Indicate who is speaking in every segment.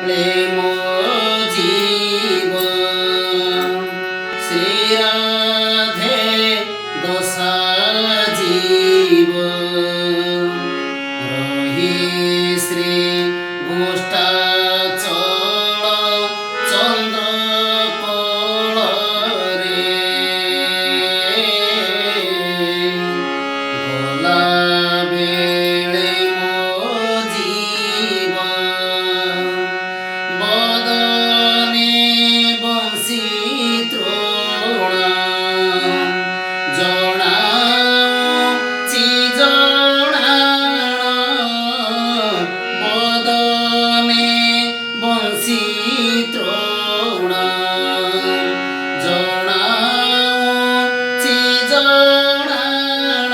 Speaker 1: मो जीव श्री राधे दशा जीव रही श्री गोष्ठाचल चंद्रकल रे गला बेले मो जीव बदने बंशी तृण जणाची जणाण बदने बंशी तृण जणाची जणाण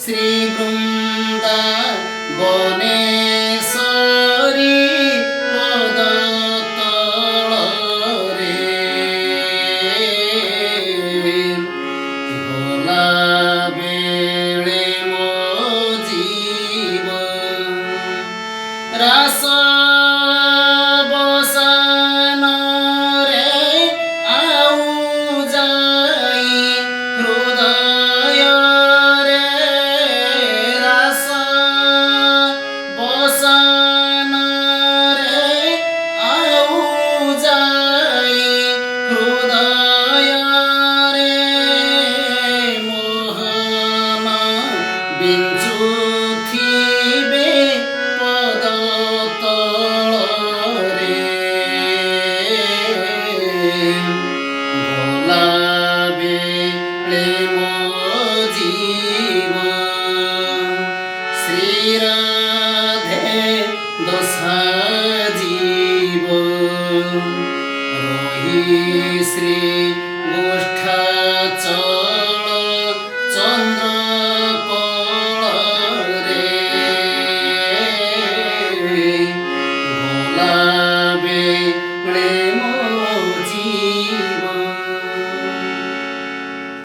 Speaker 1: श्री वृंदा बनेश्वरी पद तल रे गला बेले मो जीव रास बसान रे आउ जाई हृदय रे रास बसान रे आउ जाई हृदय रे मोहन बिंचुथिबे पद तल रे गला बेले मो जीव श्री राधे दशा जीव रही श्री गोष्ठाचल चंद्र